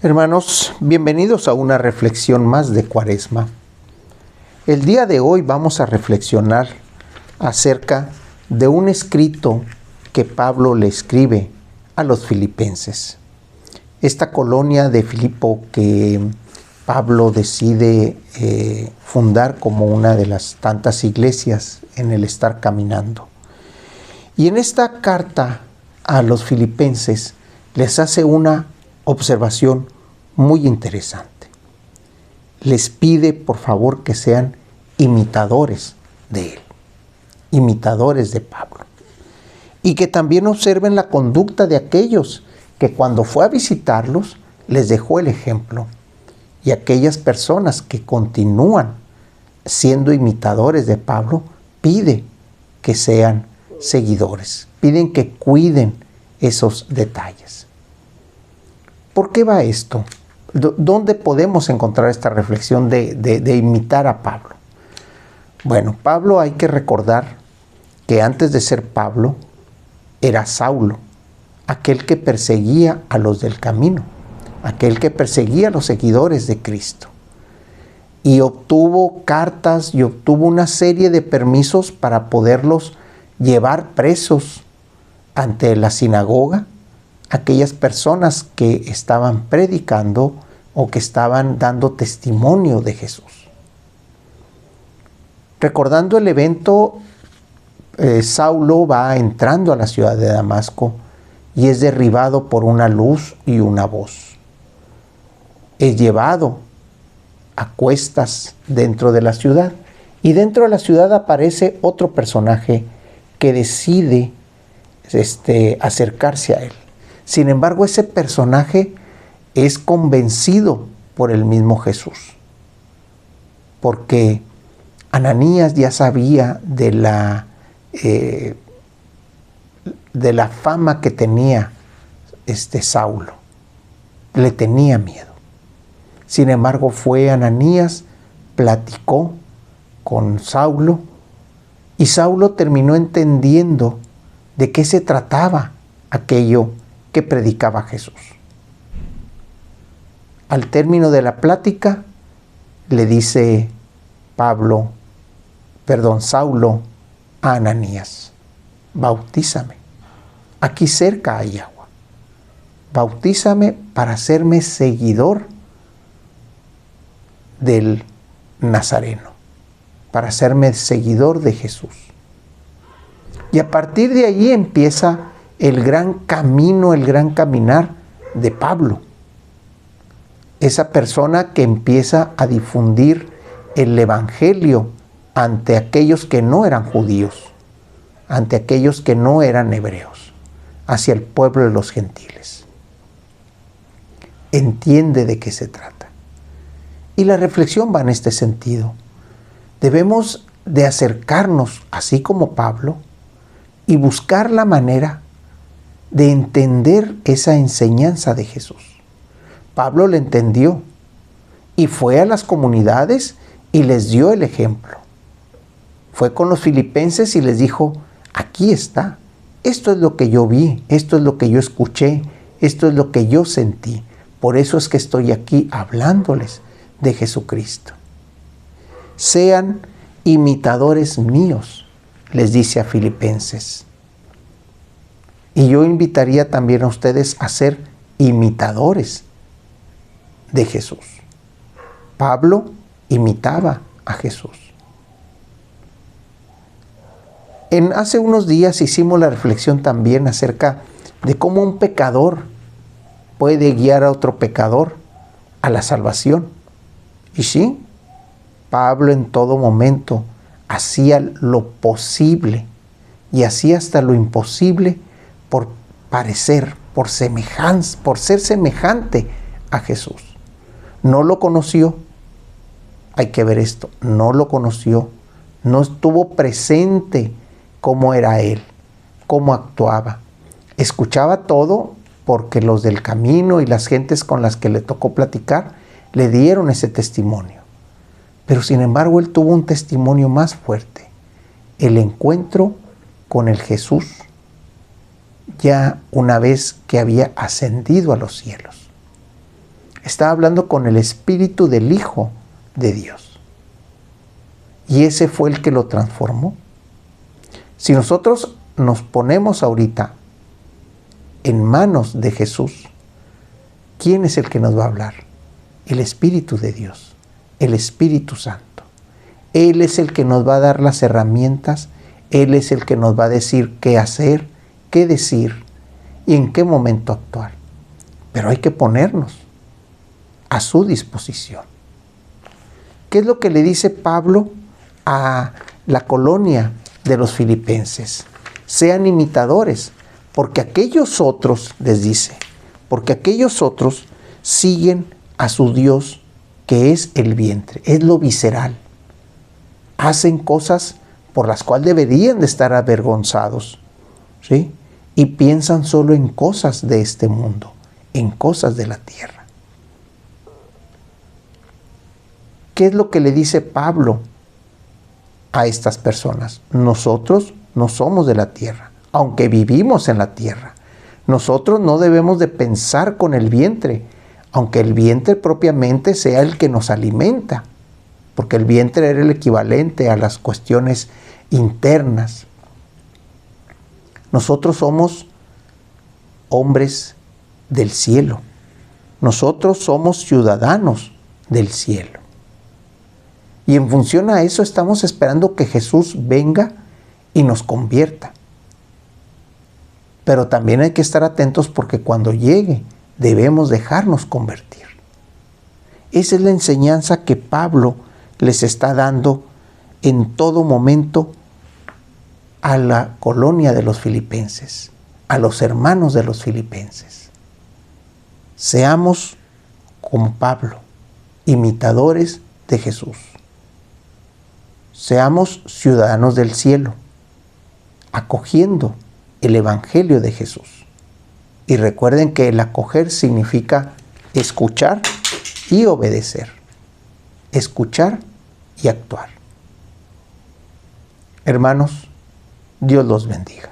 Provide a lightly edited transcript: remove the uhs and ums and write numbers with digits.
Hermanos, bienvenidos a una reflexión más de Cuaresma. El día de hoy vamos a reflexionar acerca de un escrito que Pablo le escribe a los filipenses. Esta colonia de Filipo que Pablo decide fundar como una de las tantas iglesias en el estar caminando. Y en esta carta a los filipenses les hace una observación muy interesante. Les pide, por favor, que sean imitadores de él, imitadores de Pablo. Y que también observen la conducta de aquellos que cuando fue a visitarlos les dejó el ejemplo. Y aquellas personas que continúan siendo imitadores de Pablo, pide que sean seguidores, piden que cuiden esos detalles. ¿Por qué va esto? ¿Dónde podemos encontrar esta reflexión de imitar a Pablo? Bueno, Pablo hay que recordar que antes de ser Pablo era Saulo, aquel que perseguía a los del camino, aquel que perseguía a los seguidores de Cristo. Y obtuvo cartas y obtuvo una serie de permisos para poderlos llevar presos ante la sinagoga, aquellas personas que estaban predicando o que estaban dando testimonio de Jesús. Recordando el evento, Saulo va entrando a la ciudad de Damasco y es derribado por una luz y una voz. Es llevado a cuestas dentro de la ciudad y dentro de la ciudad aparece otro personaje que decide acercarse a él. Sin embargo, ese personaje es convencido por el mismo Jesús, porque Ananías ya sabía de la fama que tenía Saulo, le tenía miedo. Sin embargo, fue Ananías, platicó con Saulo y Saulo terminó entendiendo de qué se trataba aquello que predicaba Jesús. Al término de la plática, le dice Saulo a Ananías: bautízame. Aquí cerca hay agua. Bautízame para hacerme seguidor del Nazareno, para hacerme seguidor de Jesús. Y a partir de allí empieza el gran camino, el gran caminar de Pablo. Esa persona que empieza a difundir el evangelio ante aquellos que no eran judíos, ante aquellos que no eran hebreos, hacia el pueblo de los gentiles. Entiende de qué se trata. Y la reflexión va en este sentido. Debemos de acercarnos, así como Pablo, y buscar la manera de entender esa enseñanza de Jesús. Pablo le entendió y fue a las comunidades y les dio el ejemplo. Fue con los filipenses y les dijo: aquí está, esto es lo que yo vi, esto es lo que yo escuché, esto es lo que yo sentí. Por eso es que estoy aquí hablándoles de Jesucristo. Sean imitadores míos, les dice a filipenses. Y yo invitaría también a ustedes a ser imitadores de Jesús. Pablo imitaba a Jesús. Hace unos días hicimos la reflexión también acerca de cómo un pecador puede guiar a otro pecador a la salvación. Y sí, Pablo en todo momento hacía lo posible y hacía hasta lo imposible por parecer, por ser semejante a Jesús. No lo conoció, hay que ver esto, no lo conoció, no estuvo presente cómo era él, cómo actuaba. Escuchaba todo porque los del camino y las gentes con las que le tocó platicar le dieron ese testimonio. Pero sin embargo, él tuvo un testimonio más fuerte, el encuentro con el Jesús, ya una vez que había ascendido a los cielos. Estaba hablando con el Espíritu del Hijo de Dios. Y ese fue el que lo transformó. Si nosotros nos ponemos ahorita en manos de Jesús, ¿quién es el que nos va a hablar? El Espíritu de Dios, el Espíritu Santo. Él es el que nos va a dar las herramientas, Él es el que nos va a decir qué hacer, qué decir y en qué momento actuar. Pero hay que ponernos a su disposición. ¿Qué es lo que le dice Pablo a la colonia de los filipenses? Sean imitadores, porque aquellos otros, les dice, porque aquellos otros siguen a su Dios, que es el vientre, es lo visceral. Hacen cosas por las cuales deberían de estar avergonzados, ¿sí? Y piensan solo en cosas de este mundo, en cosas de la tierra. ¿Qué es lo que le dice Pablo a estas personas? Nosotros no somos de la tierra, aunque vivimos en la tierra. Nosotros no debemos de pensar con el vientre, aunque el vientre propiamente sea el que nos alimenta, porque el vientre era el equivalente a las cuestiones internas. Nosotros somos hombres del cielo. Nosotros somos ciudadanos del cielo. Y en función a eso estamos esperando que Jesús venga y nos convierta. Pero también hay que estar atentos porque cuando llegue debemos dejarnos convertir. Esa es la enseñanza que Pablo les está dando en todo momento a la colonia de los filipenses, a los hermanos de los filipenses. Seamos como Pablo, imitadores de Jesús. Seamos ciudadanos del cielo, acogiendo el Evangelio de Jesús. Y recuerden que el acoger significa escuchar y obedecer. Escuchar y actuar. Hermanos, Dios los bendiga.